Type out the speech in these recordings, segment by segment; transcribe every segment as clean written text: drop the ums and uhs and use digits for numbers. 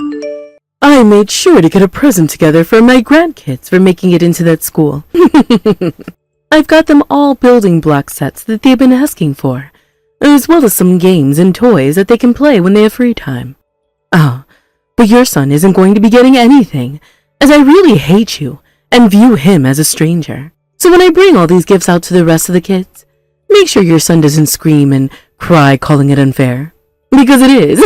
I made sure to get a present together for my grandkids for making it into that school. I've got them all building block sets that they've been asking for, as well as some games and toys that they can play when they have free time. Oh, but your son isn't going to be getting anything, as I really hate you and view him as a stranger. So when I bring all these gifts out to the rest of the kids, make sure your son doesn't scream and cry calling it unfair. Because it is.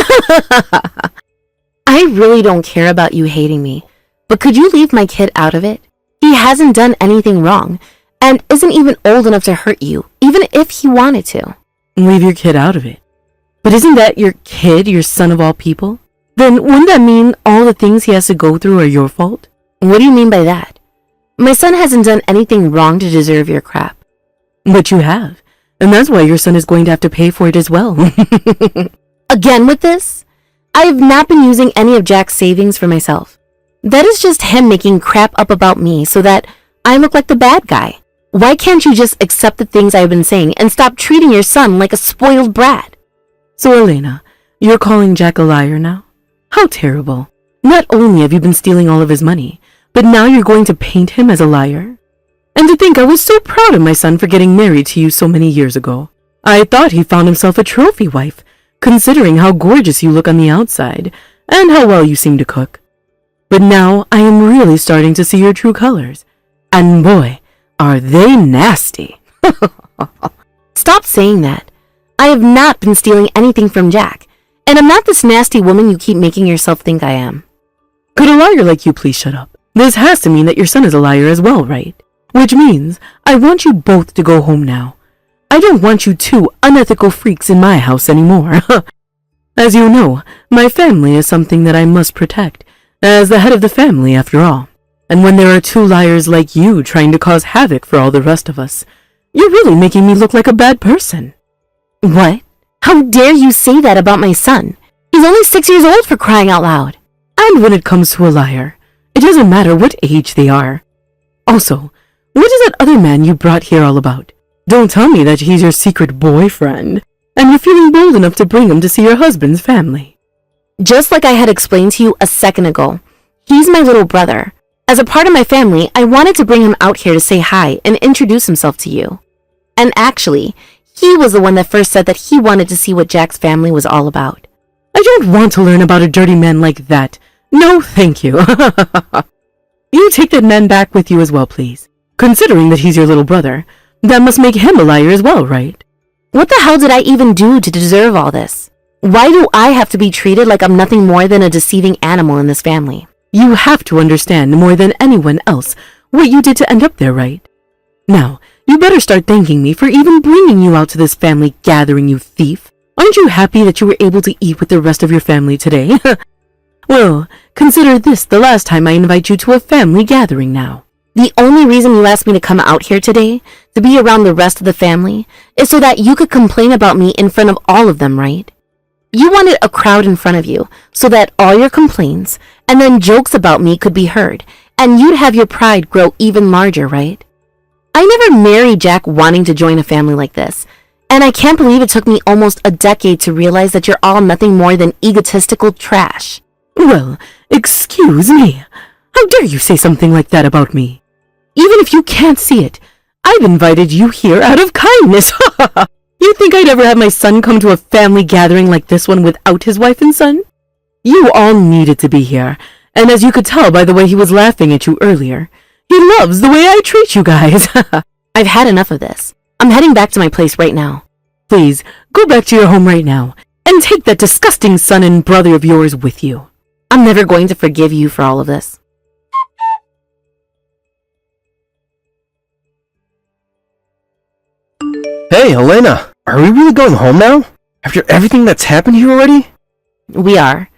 I really don't care about you hating me, but could you leave my kid out of it? He hasn't done anything wrong, and isn't even old enough to hurt you, even if he wanted to. Leave your kid out of it. But isn't that your kid, your son of all people? Then wouldn't that mean all the things he has to go through are your fault? What do you mean by that? My son hasn't done anything wrong to deserve your crap. But you have, and that's why your son is going to have to pay for it as well. Again with this? I have not been using any of Jack's savings for myself. That is just him making crap up about me so that I look like the bad guy. Why can't you just accept the things I have been saying and stop treating your son like a spoiled brat? So Elena, you're calling Jack a liar now? How terrible. Not only have you been stealing all of his money, but now you're going to paint him as a liar? And to think I was so proud of my son for getting married to you so many years ago. I thought he found himself a trophy wife, considering how gorgeous you look on the outside and how well you seem to cook. But now I am really starting to see your true colors. And boy, are they nasty. Stop saying that. I have not been stealing anything from Jack, and I'm not this nasty woman you keep making yourself think I am. Could a liar like you please shut up? This has to mean that your son is a liar as well, right? Which means I want you both to go home now. I don't want you two unethical freaks in my house anymore. As you know, my family is something that I must protect, as the head of the family after all. And when there are two liars like you trying to cause havoc for all the rest of us, you're really making me look like a bad person. What? How dare you say that about my son? He's only 6 years old, for crying out loud. And when it comes to a liar, it doesn't matter what age they are. Also, what is that other man you brought here all about? Don't tell me that he's your secret boyfriend, and you're feeling bold enough to bring him to see your husband's family. Just like I had explained to you a second ago, he's my little brother. As a part of my family, I wanted to bring him out here to say hi and introduce himself to you. And actually, he was the one that first said that he wanted to see what Jack's family was all about. I don't want to learn about a dirty man like that. No, thank you. You take that man back with you as well, please. Considering that he's your little brother, that must make him a liar as well, right? What the hell did I even do to deserve all this? Why do I have to be treated like I'm nothing more than a deceiving animal in this family? You have to understand more than anyone else what you did to end up there, right? Now, you better start thanking me for even bringing you out to this family gathering, you thief. Aren't you happy that you were able to eat with the rest of your family today? Well, consider this the last time I invite you to a family gathering now. The only reason you asked me to come out here today, to be around the rest of the family, is so that you could complain about me in front of all of them, right? You wanted a crowd in front of you, so that all your complaints and then jokes about me could be heard, and you'd have your pride grow even larger, right? I never married Jack wanting to join a family like this, and I can't believe it took me almost a decade to realize that you're all nothing more than egotistical trash. Well, excuse me. How dare you say something like that about me? Even if you can't see it, I've invited you here out of kindness. You think I'd ever have my son come to a family gathering like this one without his wife and son? You all needed to be here, and as you could tell by the way he was laughing at you earlier, he loves the way I treat you guys. I've had enough of this. I'm heading back to my place right now. Please, go back to your home right now, and take that disgusting son and brother of yours with you. I'm never going to forgive you for all of this. Hey, Elena, are we really going home now? After everything that's happened here already? We are.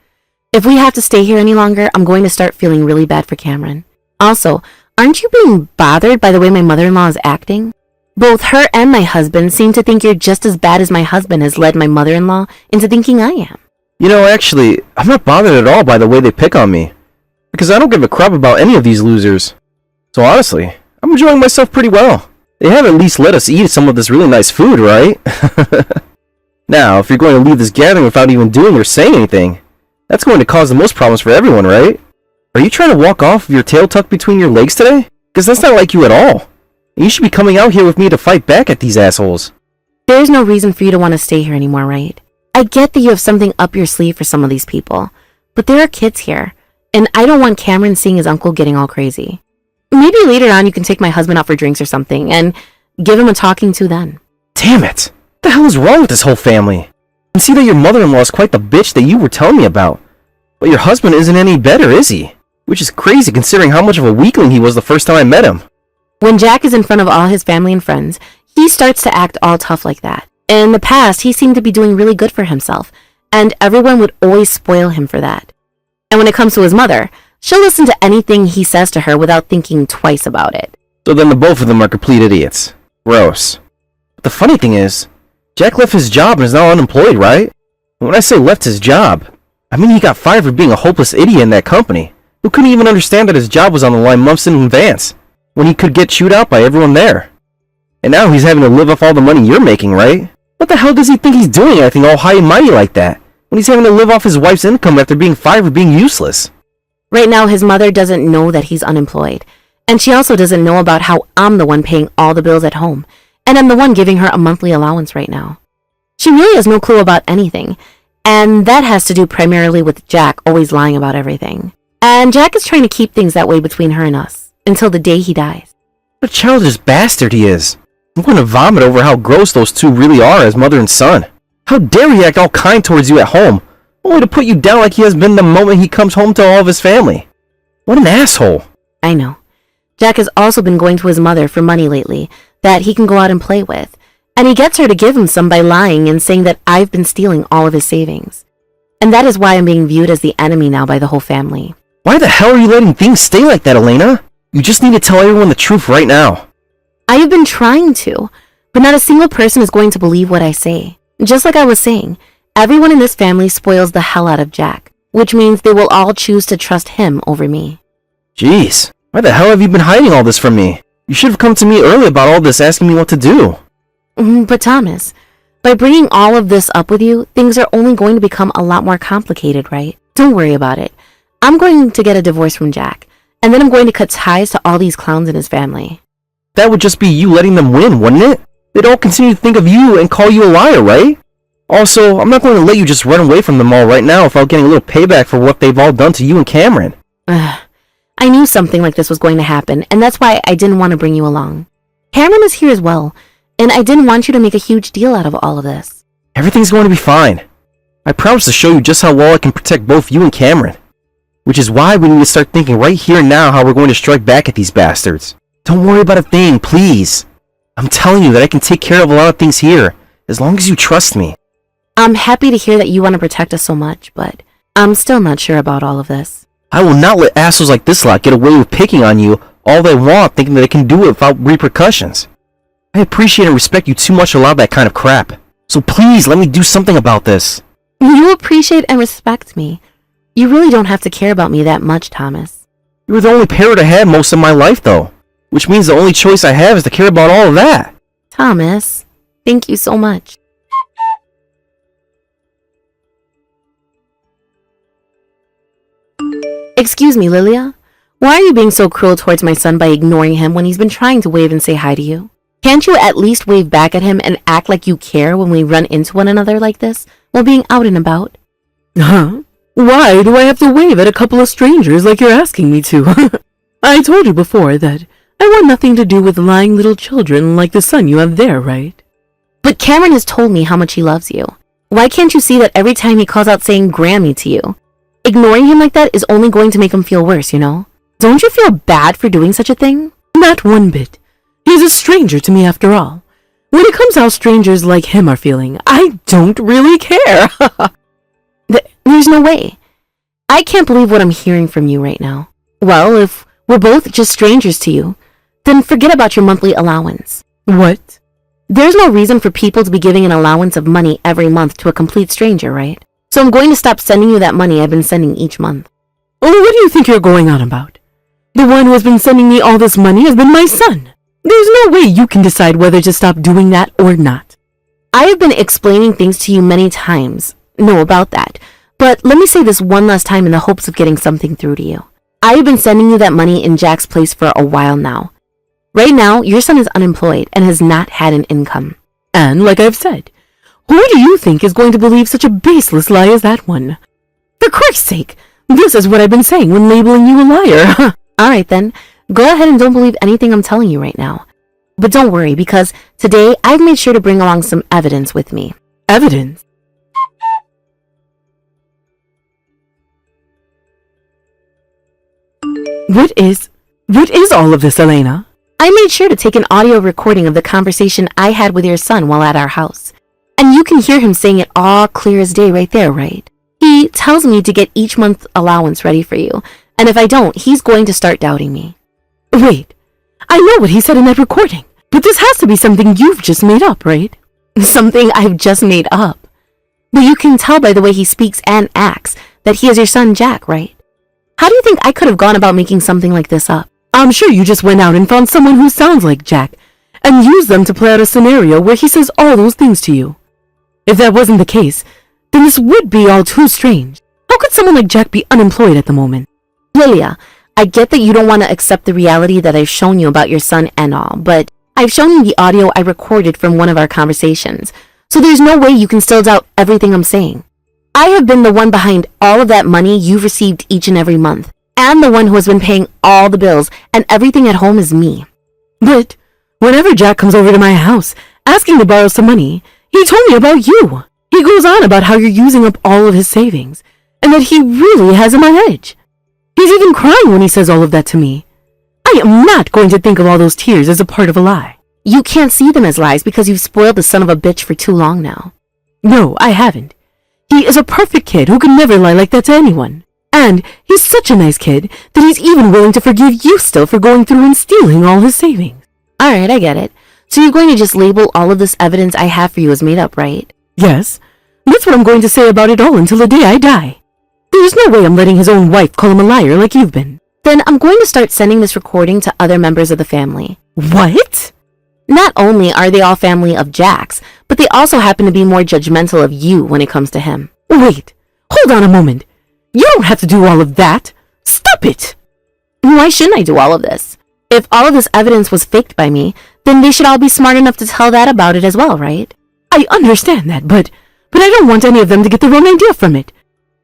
If we have to stay here any longer, I'm going to start feeling really bad for Cameron. Also, aren't you being bothered by the way my mother-in-law is acting? Both her and my husband seem to think you're just as bad as my husband has led my mother-in-law into thinking I am. You know, actually, I'm not bothered at all by the way they pick on me. Because I don't give a crap about any of these losers. So honestly, I'm enjoying myself pretty well. They have at least let us eat some of this really nice food, right? Now, if you're going to leave this gathering without even doing or saying anything, That's going to cause the most problems for everyone, right? Are you trying to walk off with your tail tucked between your legs today? Because that's not like you at all. And you should be coming out here with me to fight back at these assholes. There's no reason for you to want to stay here anymore, right? I get that you have something up your sleeve for some of these people, but there are kids here, and I don't want Cameron seeing his uncle getting all crazy. Maybe later on you can take my husband out for drinks or something, and give him a talking to then. Damn it! What the hell is wrong with this whole family? I see that your mother-in-law is quite the bitch that you were telling me about. But your husband isn't any better, is he? Which is crazy considering how much of a weakling he was the first time I met him. When Jack is in front of all his family and friends, he starts to act all tough like that. In the past, he seemed to be doing really good for himself, and everyone would always spoil him for that. And when it comes to his mother, she'll listen to anything he says to her without thinking twice about it. So then the both of them are complete idiots. Gross. But the funny thing is, Jack left his job and is now unemployed, right? And when I say left his job, I mean he got fired for being a hopeless idiot in that company, who couldn't even understand that his job was on the line months in advance, when he could get chewed out by everyone there. And now he's having to live off all the money you're making, right? What the hell does he think he's doing acting all high and mighty like that, when he's having to live off his wife's income after being fired for being useless? Right now, his mother doesn't know that he's unemployed, and she also doesn't know about how I'm the one paying all the bills at home, and I'm the one giving her a monthly allowance right now. She really has no clue about anything, and that has to do primarily with Jack always lying about everything. And Jack is trying to keep things that way between her and us, until the day he dies. What a childish bastard he is. I'm going to vomit over how gross those two really are as mother and son. How dare he act all kind towards you at home, only to put you down like he has been the moment he comes home to all of his family. What an asshole. I know. Jack has also been going to his mother for money lately that he can go out and play with, and he gets her to give him some by lying and saying that I've been stealing all of his savings. And that is why I'm being viewed as the enemy now by the whole family. Why the hell are you letting things stay like that, Elena? You just need to tell everyone the truth right now. I have been trying to, but not a single person is going to believe what I say. Just like I was saying, everyone in this family spoils the hell out of Jack, which means they will all choose to trust him over me. Jeez, why the hell have you been hiding all this from me? You should have come to me early about all this asking me what to do. But Thomas, by bringing all of this up with you, things are only going to become a lot more complicated, right? Don't worry about it. I'm going to get a divorce from Jack, and then I'm going to cut ties to all these clowns in his family. That would just be you letting them win, wouldn't it? They'd all continue to think of you and call you a liar, right? Also, I'm not going to let you just run away from them all right now without getting a little payback for what they've all done to you and Cameron. I knew something like this was going to happen, and that's why I didn't want to bring you along. Cameron is here as well, and I didn't want you to make a huge deal out of all of this. Everything's going to be fine. I promise to show you just how well I can protect both you and Cameron. Which is why we need to start thinking right here and now how we're going to strike back at these bastards. Don't worry about a thing, please. I'm telling you that I can take care of a lot of things here, as long as you trust me. I'm happy to hear that you want to protect us so much, but I'm still not sure about all of this. I will not let assholes like this lot get away with picking on you all they want, thinking that they can do it without repercussions. I appreciate and respect you too much to allow that kind of crap. So please, let me do something about this. You appreciate and respect me. You really don't have to care about me that much, Thomas. You were the only parent I had most of my life, though. Which means the only choice I have is to care about all of that. Thomas, thank you so much. Excuse me, Lilia. Why are you being so cruel towards my son by ignoring him when he's been trying to wave and say hi to you? Can't you at least wave back at him and act like you care when we run into one another like this while being out and about? Huh? Why do I have to wave at a couple of strangers like you're asking me to? I told you before that I want nothing to do with lying little children like the son you have there, right? But Cameron has told me how much he loves you. Why can't you see that every time he calls out saying Grammy to you? Ignoring him like that is only going to make him feel worse, you know? Don't you feel bad for doing such a thing? Not one bit. He's a stranger to me after all. When it comes to how strangers like him are feeling, I don't really care. There's no way. I can't believe what I'm hearing from you right now. Well, if we're both just strangers to you, then forget about your monthly allowance. What? There's no reason for people to be giving an allowance of money every month to a complete stranger, right? So I'm going to stop sending you that money I've been sending each month. Oh, what do you think you're going on about? The one who has been sending me all this money has been my son. There's no way you can decide whether to stop doing that or not. I have been explaining things to you many times. No, about that. But let me say this one last time in the hopes of getting something through to you. I have been sending you that money in Jack's place for a while now. Right now, your son is unemployed and has not had an income. And like I've said, who do you think is going to believe such a baseless lie as that one? For Christ's sake, this is what I've been saying when labeling you a liar. Alright then, go ahead and don't believe anything I'm telling you right now. But don't worry, because today I've made sure to bring along some evidence with me. Evidence? What is all of this, Elena? I made sure to take an audio recording of the conversation I had with your son while at our house. And you can hear him saying it all clear as day right there, right? He tells me to get each month's allowance ready for you, and if I don't, he's going to start doubting me. Wait, I know what he said in that recording, but this has to be something you've just made up, right? Something I've just made up. But you can tell by the way he speaks and acts that he is your son Jack, right? How do you think I could have gone about making something like this up? I'm sure you just went out and found someone who sounds like Jack and used them to play out a scenario where he says all those things to you. If that wasn't the case, then this would be all too strange. How could someone like Jack be unemployed at the moment? Lilia, I get that you don't want to accept the reality that I've shown you about your son and all, but I've shown you the audio I recorded from one of our conversations, so there's no way you can still doubt everything I'm saying. I have been the one behind all of that money you've received each and every month, and the one who has been paying all the bills, and everything at home is me. But whenever Jack comes over to my house asking to borrow some money, he told me about you. He goes on about how you're using up all of his savings, and that he really has him on edge. He's even crying when he says all of that to me. I am not going to think of all those tears as a part of a lie. You can't see them as lies because you've spoiled the son of a bitch for too long now. No, I haven't. He is a perfect kid who could never lie like that to anyone. And he's such a nice kid that he's even willing to forgive you still for going through and stealing all his savings. Alright, I get it. So you're going to just label all of this evidence I have for you as made up, right? Yes, that's what I'm going to say about it all until the day I die. There's no way I'm letting his own wife call him a liar like you've been. Then I'm going to start sending this recording to other members of the family. What? Not only are they all family of Jack's, but they also happen to be more judgmental of you when it comes to him. Wait, hold on a moment. You don't have to do all of that. Stop it! Why shouldn't I do all of this? If all of this evidence was faked by me, then they should all be smart enough to tell that about it as well, right? I understand that, but I don't want any of them to get the wrong idea from it.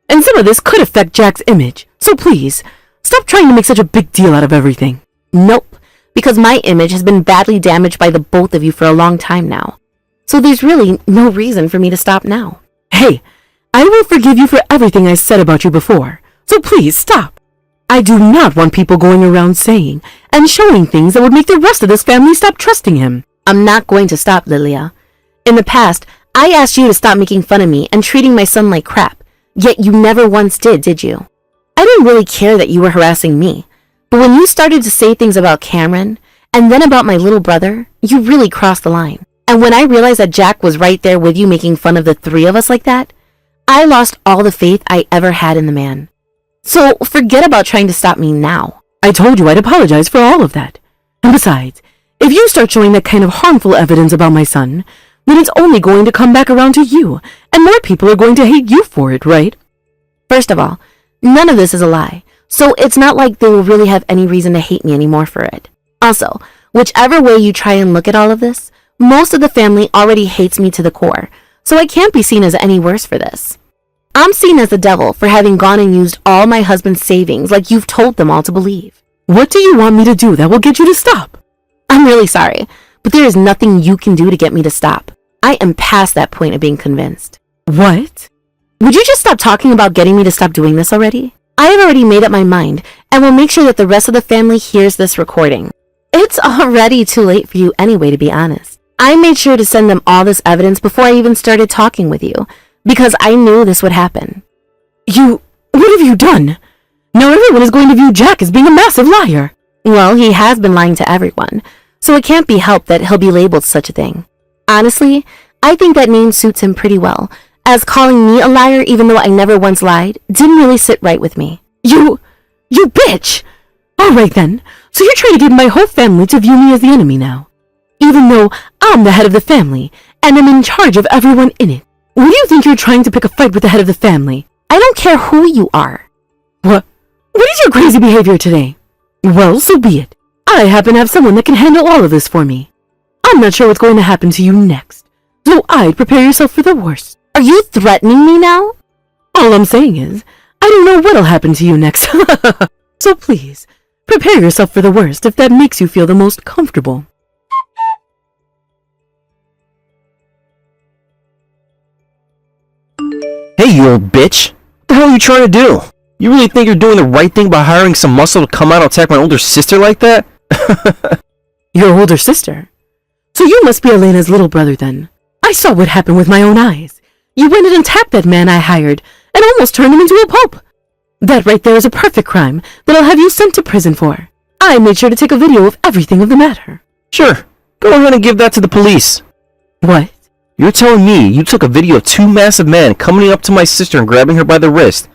And some of this could affect Jack's image, so please, stop trying to make such a big deal out of everything. Nope, because my image has been badly damaged by the both of you for a long time now. So there's really no reason for me to stop now. Hey, I will forgive you for everything I said about you before, so please stop. I do not want people going around saying and showing things that would make the rest of this family stop trusting him. I'm not going to stop, Lilia. In the past, I asked you to stop making fun of me and treating my son like crap, yet you never once did you? I didn't really care that you were harassing me, but when you started to say things about Cameron, and then about my little brother, you really crossed the line. And when I realized that Jack was right there with you making fun of the three of us like that, I lost all the faith I ever had in the man. So forget about trying to stop me now. I told you I'd apologize for all of that. And besides, if you start showing that kind of harmful evidence about my son, then it's only going to come back around to you, and more people are going to hate you for it, right? First of all, none of this is a lie, so it's not like they will really have any reason to hate me anymore for it. Also, whichever way you try and look at all of this, most of the family already hates me to the core, so I can't be seen as any worse for this. I'm seen as the devil for having gone and used all my husband's savings like you've told them all to believe. What do you want me to do that will get you to stop? I'm really sorry, but there is nothing you can do to get me to stop. I am past that point of being convinced. What? Would you just stop talking about getting me to stop doing this already? I have already made up my mind and will make sure that the rest of the family hears this recording. It's already too late for you anyway, to be honest. I made sure to send them all this evidence before I even started talking with you, because I knew this would happen. What have you done? Now everyone is going to view Jack as being a massive liar. Well, he has been lying to everyone, so it can't be helped that he'll be labeled such a thing. Honestly, I think that name suits him pretty well, as calling me a liar even though I never once lied didn't really sit right with me. You bitch! Alright then, so you're trying to get my whole family to view me as the enemy now. Even though I'm the head of the family, and am in charge of everyone in it. What do you think you're trying to pick a fight with the head of the family? I I don't care who you are. What is your crazy behavior today? Well, so be it. I happen to have someone that can handle all of this for me. I'm not sure what's going to happen to you next, so I'd prepare yourself for the worst. Are you threatening me now? All I'm saying is, I don't know what'll happen to you next. So please, prepare yourself for the worst if that makes you feel the most comfortable. Hey, you old bitch! What the hell are you trying to do? You really think you're doing the right thing by hiring some muscle to come out and attack my older sister like that? Your older sister? So you must be Elena's little brother then. I saw what happened with my own eyes. You went in and tapped that man I hired, and almost turned him into a pulp. That right there is a perfect crime that I'll have you sent to prison for. I made sure to take a video of everything of the matter. Sure, go ahead and give that to the police. What? You're telling me you took a video of two massive men coming up to my sister and grabbing her by the wrist,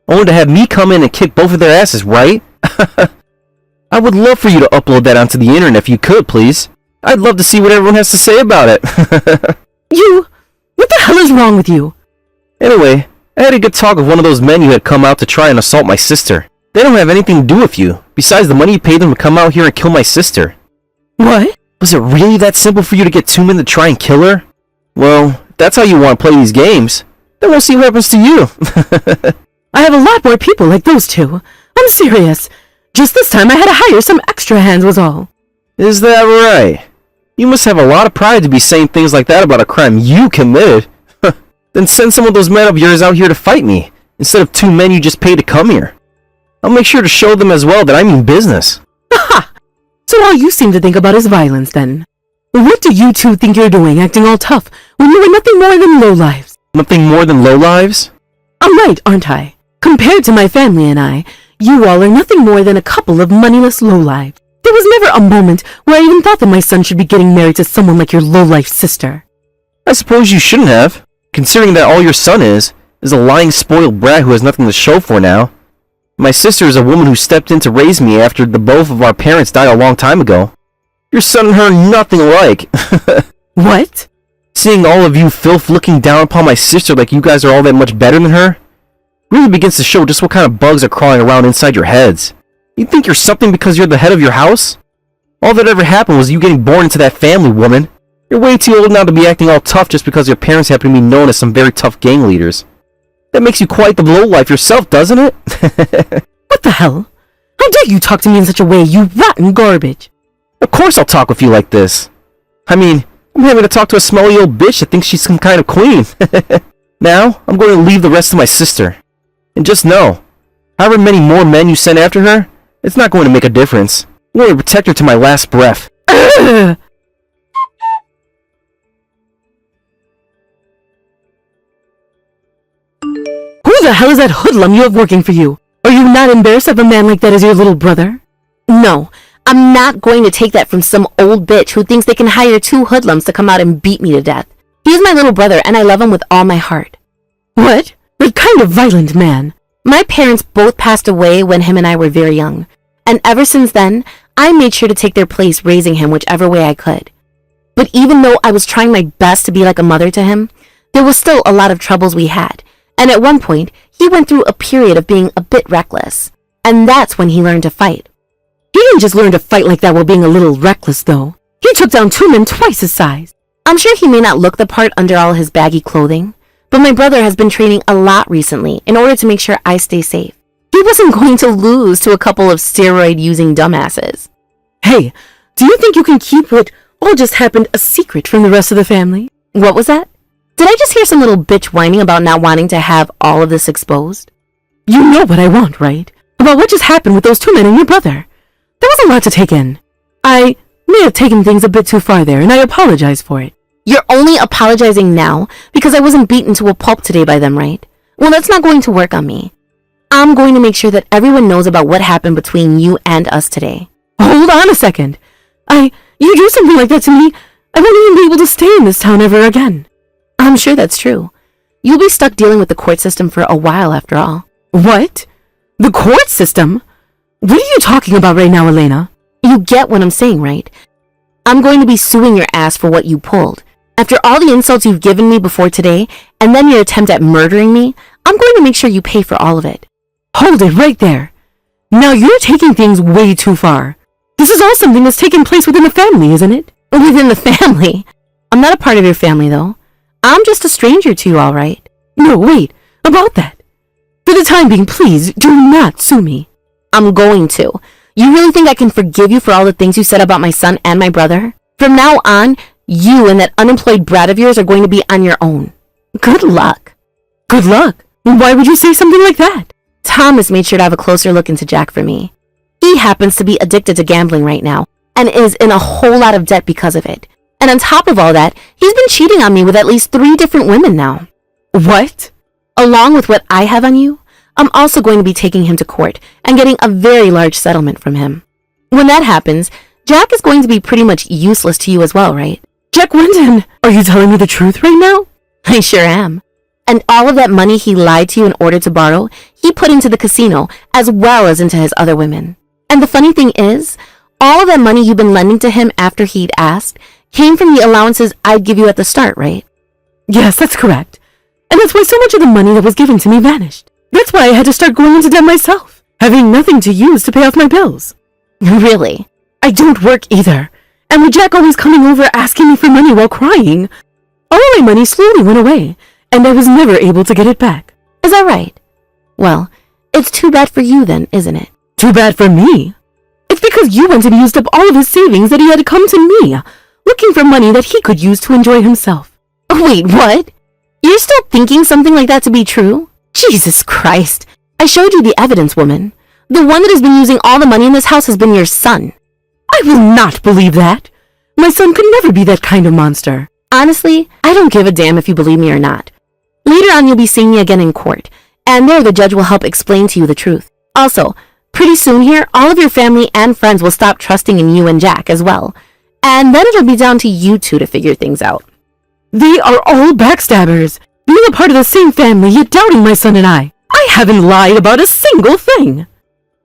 only to have me come in and kick both of their asses, right? I would love for you to upload that onto the internet if you could, please. I'd love to see what everyone has to say about it. What the hell is wrong with you? Anyway, I had a good talk with one of those men you had come out to try and assault my sister. They don't have anything to do with you, besides the money you paid them to come out here and kill my sister. What? Was it really that simple for you to get two men to try and kill her? Well, if that's how you want to play these games, then we'll see what happens to you. I have a lot more people like those two. I'm serious. Just this time I had to hire some extra hands was all. Is that right? You must have a lot of pride to be saying things like that about a crime you committed. Then send some of those men of yours out here to fight me, instead of two men you just paid to come here. I'll make sure to show them as well that I mean business. Aha! So all you seem to think about is violence then. What do you two think you're doing, acting all tough, when you were nothing more than lowlives? Nothing more than lowlives? I'm right, aren't I? Compared to my family and I, you all are nothing more than a couple of moneyless lowlives. There was never a moment where I even thought that my son should be getting married to someone like your lowlife sister. I suppose you shouldn't have, considering that all your son is a lying spoiled brat who has nothing to show for now. My sister is a woman who stepped in to raise me after the both of our parents died a long time ago. Your son and her are nothing alike. What? Seeing all of you filth looking down upon my sister like you guys are all that much better than her really begins to show just what kind of bugs are crawling around inside your heads. You think you're something because you're the head of your house? All that ever happened was you getting born into that family, woman. You're way too old now to be acting all tough just because your parents happen to be known as some very tough gang leaders. That makes you quite the lowlife yourself, doesn't it? What the hell? How dare you talk to me in such a way, you rotten garbage? Of course I'll talk with you like this. I mean, I'm having to talk to a smelly old bitch that thinks she's some kind of queen. Now, I'm going to leave the rest of my sister. And just know, however many more men you send after her, it's not going to make a difference. I'm going to protect her to my last breath. Who the hell is that hoodlum you have working for you? Are you not embarrassed of a man like that as your little brother? No, I'm not going to take that from some old bitch who thinks they can hire two hoodlums to come out and beat me to death. He's my little brother and I love him with all my heart. What? What kind of violent man? My parents both passed away when him and I were very young. And ever since then, I made sure to take their place raising him whichever way I could. But even though I was trying my best to be like a mother to him, there was still a lot of troubles we had. And at one point, he went through a period of being a bit reckless. And that's when he learned to fight. He didn't just learn to fight like that while being a little reckless, though. He took down two men twice his size. I'm sure he may not look the part under all his baggy clothing, but my brother has been training a lot recently in order to make sure I stay safe. He wasn't going to lose to a couple of steroid-using dumbasses. Hey, do you think you can keep what all just happened a secret from the rest of the family? What was that? Did I just hear some little bitch whining about not wanting to have all of this exposed? You know what I want, right? About what just happened with those two men and your brother. There was a lot to take in. I may have taken things a bit too far there, and I apologize for it. You're only apologizing now because I wasn't beaten to a pulp today by them, right? Well, that's not going to work on me. I'm going to make sure that everyone knows about what happened between you and us today. Hold on a second. You do something like that to me, I won't even be able to stay in this town ever again. I'm sure that's true. You'll be stuck dealing with the court system for a while after all. What? The court system? What are you talking about right now, Elena? You get what I'm saying, right? I'm going to be suing your ass for what you pulled. After all the insults you've given me before today, and then your attempt at murdering me, I'm going to make sure you pay for all of it. Hold it right there. Now you're taking things way too far. This is all something that's taken place within the family, isn't it? Within the family? I'm not a part of your family, though. I'm just a stranger to you, all right? No, wait. About that. For the time being, please do not sue me. I'm going to. You really think I can forgive you for all the things you said about my son and my brother? From now on, you and that unemployed brat of yours are going to be on your own. Good luck. Good luck? Why would you say something like that? Thomas made sure to have a closer look into Jack for me. He happens to be addicted to gambling right now and is in a whole lot of debt because of it. And on top of all that, he's been cheating on me with at least 3 different women now. What? Along with what I have on you, I'm also going to be taking him to court and getting a very large settlement from him. When that happens, Jack is going to be pretty much useless to you as well, right? Jack Winton, are you telling me the truth right now? I sure am. And all of that money he lied to you in order to borrow, he put into the casino as well as into his other women. And the funny thing is, all of that money you've been lending to him after he'd asked came from the allowances I'd give you at the start, right? Yes, that's correct. And that's why so much of the money that was given to me vanished. That's why I had to start going into debt myself, having nothing to use to pay off my bills. Really? I don't work either. And with Jack always coming over asking me for money while crying, all of my money slowly went away, and I was never able to get it back. Is that right? Well, it's too bad for you then, isn't it? Too bad for me. It's because you went and used up all of his savings that he had to come to me, looking for money that he could use to enjoy himself. Wait, what? You're still thinking something like that to be true? Jesus Christ. I showed you the evidence, woman. The one that has been using all the money in this house has been your son. I will not believe that. My son could never be that kind of monster. Honestly, I don't give a damn if you believe me or not. Later on, you'll be seeing me again in court, and there the judge will help explain to you the truth. Also, pretty soon here, all of your family and friends will stop trusting in you and Jack as well. And then it'll be down to you two to figure things out. They are all backstabbers, being a part of the same family yet doubting my son and I. I haven't lied about a single thing.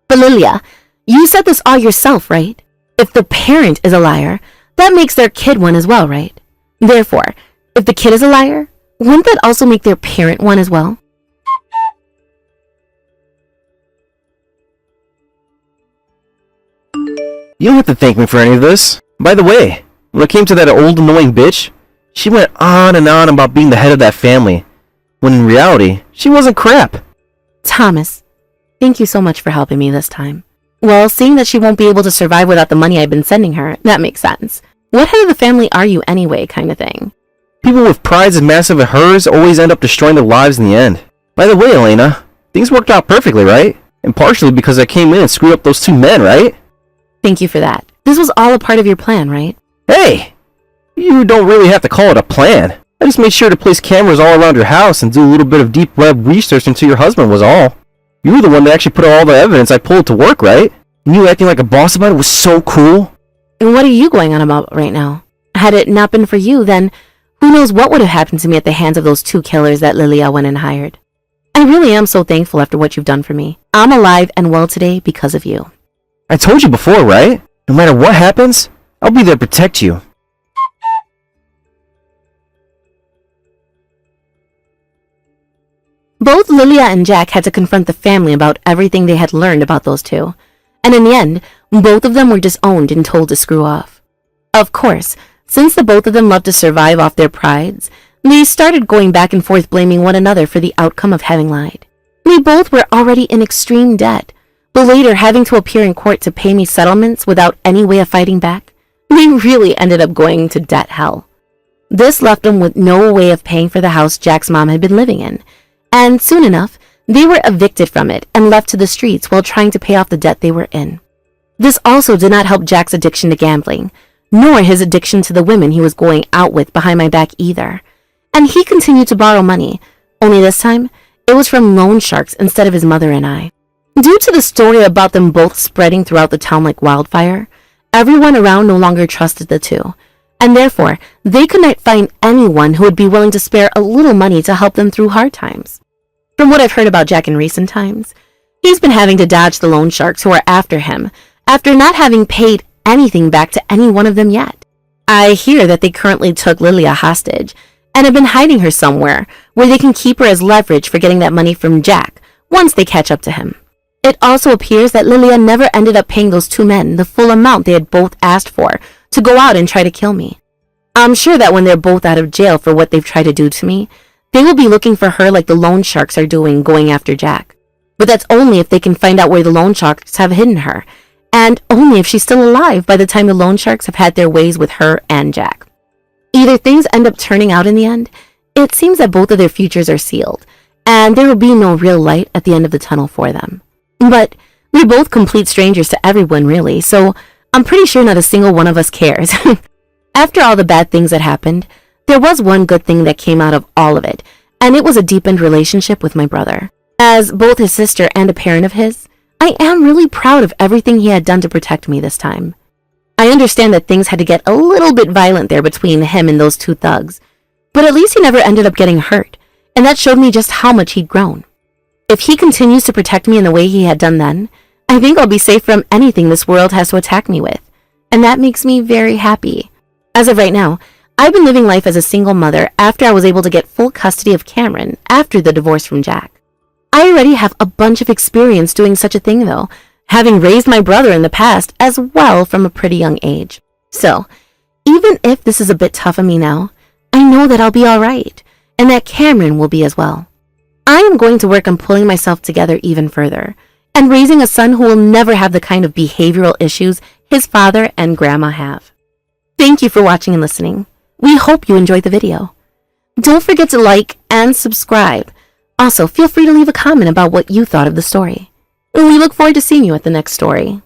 But Lilia, you said this all yourself, right? If the parent is a liar, that makes their kid one as well, right? Therefore, if the kid is a liar, wouldn't that also make their parent one as well? You don't have to thank me for any of this. By the way, when it came to that old annoying bitch, she went on and on about being the head of that family, when in reality, she wasn't crap. Thomas, thank you so much for helping me this time. Well, seeing that she won't be able to survive without the money I've been sending her, that makes sense. What head of the family are you anyway, kind of thing? People with prides as massive as hers always end up destroying their lives in the end. By the way, Elena, things worked out perfectly, right? And partially because I came in and screwed up those 2 men, right? Thank you for that. This was all a part of your plan, right? Hey! You don't really have to call it a plan. I just made sure to place cameras all around your house and do a little bit of deep web research into your husband was all. You were the one that actually put all the evidence I pulled to work, right? And you acting like a boss about it was so cool. And what are you going on about right now? Had it not been for you, then who knows what would have happened to me at the hands of those 2 killers that Lilia went and hired. I really am so thankful after what you've done for me. I'm alive and well today because of you. I told you before, right? No matter what happens, I'll be there to protect you. Both Lilia and Jack had to confront the family about everything they had learned about those 2. And in the end, both of them were disowned and told to screw off. Of course, since the both of them loved to survive off their prides, they started going back and forth blaming one another for the outcome of having lied. They both were already in extreme debt, but later having to appear in court to pay me settlements without any way of fighting back, they really ended up going to debt hell. This left them with no way of paying for the house Jack's mom had been living in, and soon enough, they were evicted from it and left to the streets while trying to pay off the debt they were in. This also did not help Jack's addiction to gambling, nor his addiction to the women he was going out with behind my back either. And he continued to borrow money, only this time, it was from loan sharks instead of his mother and I. Due to the story about them both spreading throughout the town like wildfire, everyone around no longer trusted the 2, and therefore, they could not find anyone who would be willing to spare a little money to help them through hard times. From what I've heard about Jack in recent times, he's been having to dodge the loan sharks who are after him after not having paid anything back to any one of them yet. I hear that they currently took Lilia hostage and have been hiding her somewhere where they can keep her as leverage for getting that money from Jack once they catch up to him. It also appears that Lilia never ended up paying those two men the full amount they had both asked for to go out and try to kill me. I'm sure that when they're both out of jail for what they've tried to do to me, they will be looking for her like the loan sharks are doing going after Jack. But that's only if they can find out where the loan sharks have hidden her, and only if she's still alive by the time the loan sharks have had their ways with her and Jack. Either things end up turning out in the end, it seems that both of their futures are sealed, and there will be no real light at the end of the tunnel for them. But we're both complete strangers to everyone, really, so I'm pretty sure not a single one of us cares. After all the bad things that happened, there was one good thing that came out of all of it, and it was a deepened relationship with my brother. As both his sister and a parent of his, I am really proud of everything he had done to protect me this time. I understand that things had to get a little bit violent there between him and those two thugs, but at least he never ended up getting hurt, and that showed me just how much he'd grown. If he continues to protect me in the way he had done then, I think I'll be safe from anything this world has to attack me with, and that makes me very happy. As of right now, I've been living life as a single mother after I was able to get full custody of Cameron after the divorce from Jack. I already have a bunch of experience doing such a thing though, having raised my brother in the past as well from a pretty young age. So, even if this is a bit tough on me now, I know that I'll be alright, and that Cameron will be as well. I am going to work on pulling myself together even further, and raising a son who will never have the kind of behavioral issues his father and grandma have. Thank you for watching and listening. We hope you enjoyed the video. Don't forget to like and subscribe. Also, feel free to leave a comment about what you thought of the story. We look forward to seeing you at the next story.